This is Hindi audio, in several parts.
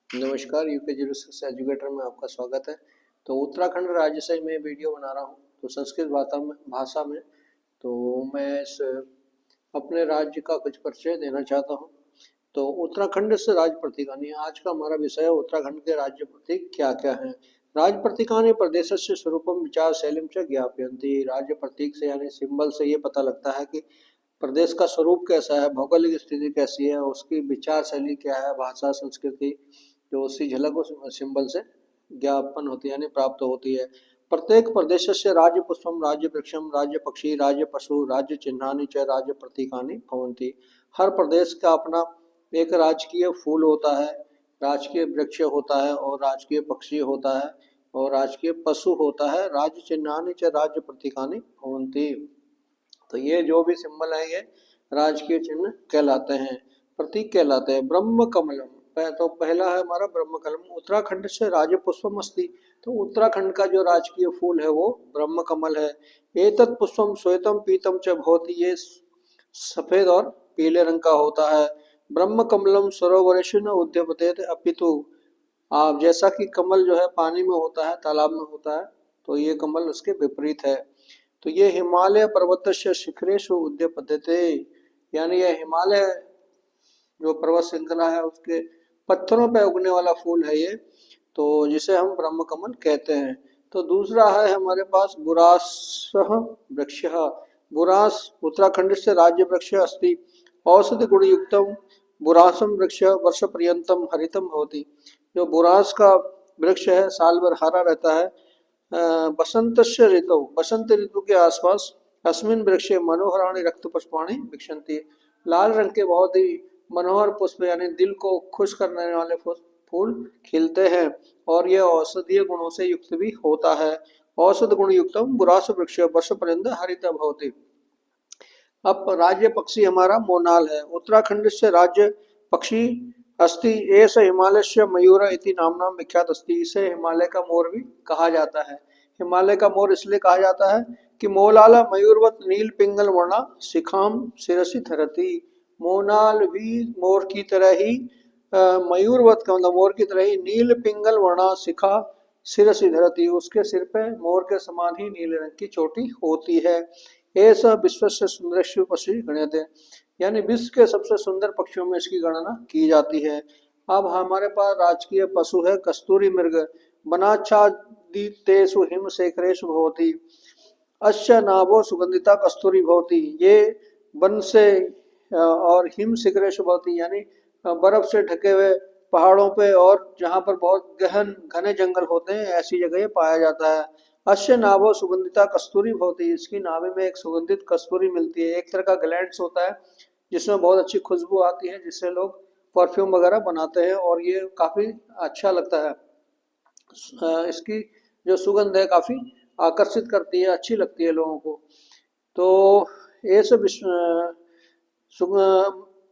नमस्कार, यूके 06 एजुकेटर में आपका स्वागत है। तो उत्तराखंड राज्य से मैं वीडियो बना रहा हूँ तो संस्कृत भाषा में। तो मैं इस अपने राज्य का कुछ परिचय देना चाहता हूँ। तो उत्तराखंड से राज्य प्रतीकानि, आज का हमारा विषय है उत्तराखंड के राज्य प्रतीक क्या क्या हैं। राज्य प्रतीकानि प्रदेशस्य स्वरूपम विचार शैलीम च ज्ञापयन्ति। राज्य प्रतीक से यानी सिंबल से ये पता लगता है कि प्रदेश का स्वरूप कैसा है, भौगोलिक स्थिति कैसी है, उसकी विचार शैली क्या है, भाषा संस्कृति, जो उसी झलक उस सिंबल से ज्ञापन होती है यानी प्राप्त होती है। प्रत्येक प्रदेश से राज्य पुष्पम, राज्य वृक्षम, राज्य पक्षी, राज्य पशु, राज्य चिन्हानि च राज्य प्रतीकानि भवन्ति। हर प्रदेश का अपना एक राजकीय फूल होता है, राजकीय वृक्ष होता है और राजकीय पक्षी होता है और राजकीय पशु होता है। राज्य चिन्हानि च राज्य प्रतीकानि भवन्ति। तो ये जो भी सिंबल है ये राजकीय चिन्ह कहलाते हैं, प्रतीक कहलाते हैं। ब्रह्म कमलम, तो पहला है हमारा ब्रह्म कमल। उत्तराखंड से राज्य पुष्पम अस्ति, तो उत्तराखंड का जो राजकीय फूल है वो ब्रह्म कमल है। एतत् पुष्पम श्वेतम पीतम च भवति, ये सफेद और पीले रंग का होता है। ब्रह्म कमलम सरोवरेषु न उद्यपते अपितु, आप जैसा कि कमल जो है पानी में होता है, तालाब में होता है, तो ये कमल उसके विपरीत है। तो ये हिमालय पर्वतस्य शिखरेषु उद्यपते, यानी यह हिमालय जो पर्वत श्रृंखला है उसके पत्थरों पर उगने वाला फूल है ये, तो जिसे हम ब्रह्म कमल कहते हैं। तो दूसरा है हमारे पास बुरास वृक्ष। बुरास उत्तराखंड से राज्य वृक्ष अस्ति। औषधि गुण युक्तम बुरासम वृक्ष वर्ष पर्यंतम हरितम होती। जो बुरास का वृक्ष है साल भर हरा रहता है। बसंत ऋतु, बसंत ऋतु के आसपास अस्मिन वृक्षे मनोहराणि रक्त पुष्पाणि विक्षन्ति। लाल रंग के बहुत ही मनोहर पुष्प यानी दिल को खुश करने वाले फूल खिलते हैं और यह औषधीय गुणों से युक्त भी होता है। औषध गुण युक्तम बुरास वृक्ष वर्ष पर्यंत हरित भवति। अब राज्य पक्षी हमारा मोनाल है। उत्तराखंड से राज्य पक्षी अस्ति एष हिमालय से मयूर इति नामना विख्यात अस्ति। इसे हिमालय का मोर भी कहा जाता है। हिमालय का मोर इसलिए कहा जाता है कि मोलाला मयूरवत नील पिंगल वर्णा शिखाम शिरसि धरती। मोनाल भी मोर की तरह ही मयूरवत का मतलब मोर की तरह ही नील पिंगल वर्णा शिखा शिरसि धरती, उसके सिर पे मोर के समान ही नीले रंग की चोटी होती है। ऐसा विश्व से सुंदर पक्षी गण्यते, यानी विश्व के सबसे सुंदर पक्षियों में इसकी गणना की जाती है। अब हमारे पास राजकीय पशु है कस्तूरी मृग। वनाच्छादितेषु हिमशेखरेषु भवति। अस्य नाभो सुगंधिता कस्तूरी भवति। ये वन से और हिम शिखरेषु भवति यानी बर्फ से ढके हुए पहाड़ों पे और जहाँ पर बहुत गहन घने जंगल होते हैं ऐसी जगह पाया जाता है। अश्य नाभो सुगंधिता कस्तूरी भवति, इसकी नाभि में एक सुगंधित कस्तूरी मिलती है। एक तरह का ग्लैंड्स होता है जिसमें बहुत अच्छी खुशबू आती है, जिससे लोग परफ्यूम वगैरह बनाते हैं और ये काफ़ी अच्छा लगता है। इसकी जो सुगंध है काफ़ी आकर्षित करती है, अच्छी लगती है लोगों को। तो ये सब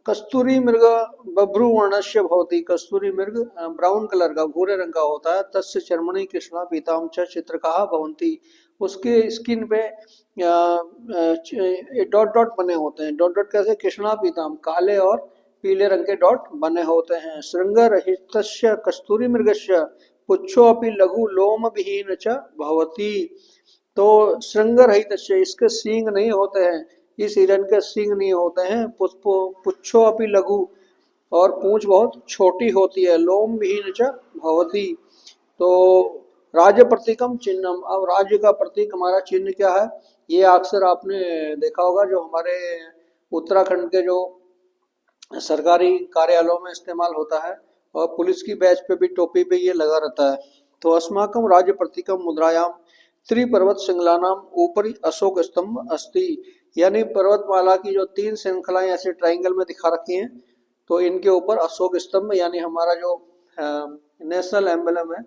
कस्तूरी मृग बभ्रू वर्णस्य भवति। कस्तूरी मृग ब्राउन कलर का भूरे रंग का होता है। तस्य चर्मणि कृष्णा पीताम च चित्रकाः भवन्ति। उसके स्किन पे डॉट डॉट बने होते हैं। डॉट डॉट कैसे? कृष्णा पीताम, काले और पीले रंग के डॉट बने होते हैं। श्रृंगरहितस्य कस्तूरी मृगस्य पुच्छोऽपि लघु लोम विहीन च भवति। तो श्रृंगरहितस्य, इसके सींग नहीं होते हैं, इस हिरण के सींग नहीं होते हैं। पुच्छो अपि लघु, और पूंछ बहुत छोटी होती है। लोम विहीन च भवति। तो राज्य प्रतीकम चिन्हम, अब राज्य का प्रतीक हमारा चिन्ह क्या है? ये अक्सर आपने देखा होगा जो हमारे उत्तराखंड के जो सरकारी कार्यालयों में इस्तेमाल होता है और पुलिस की बैच पे भी टोपी पे ये लगा रहता है। तो अस्माकम राज्य प्रतीकम मुद्रायाम त्रिपर्वत श्रृंखलानाम ऊपरी अशोक स्तंभ अस्ति, यानी पर्वतमाला की जो 3 श्रृंखलाएं ऐसे ट्राइंगल में दिखा रखी हैं, तो इनके ऊपर अशोक स्तंभ यानी हमारा जो नेशनल एम्बलम है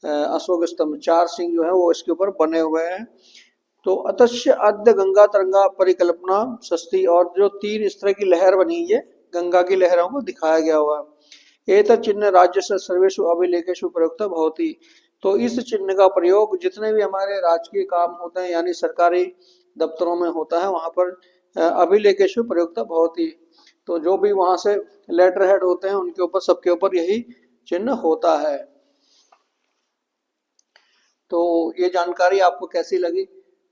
अशोक स्तंभ, 4 सिंह जो है वो इसके ऊपर बने हुए हैं। तो अतश्य आद्य गंगा तरंगा परिकल्पना सस्ती, और जो 3 इस तरह की लहर बनी है गंगा की लहरों को दिखाया गया हुआ है। एतत् चिन्ह राज्य से सर्वेषु अभिलेखेषु प्रयुक्त भवति। तो इस चिन्ह का प्रयोग जितने भी हमारे राजकीय काम होते हैं यानी सरकारी दफ्तरों में होता है वहां पर अभिलेखेषु प्रयुक्त भवति। तो जो भी वहां से लेटर हेड होते हैं उनके ऊपर सबके ऊपर यही चिन्ह होता है। तो ये जानकारी आपको कैसी लगी?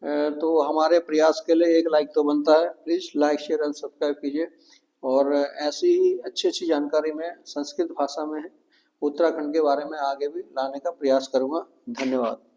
तो हमारे प्रयास के लिए एक लाइक तो बनता है। Please like share and subscribe कीजिए। और ऐसी ही अच्छी अच्छी जानकारी मैं संस्कृत भाषा में उत्तराखंड के बारे में आगे भी लाने का प्रयास करूँगा। धन्यवाद।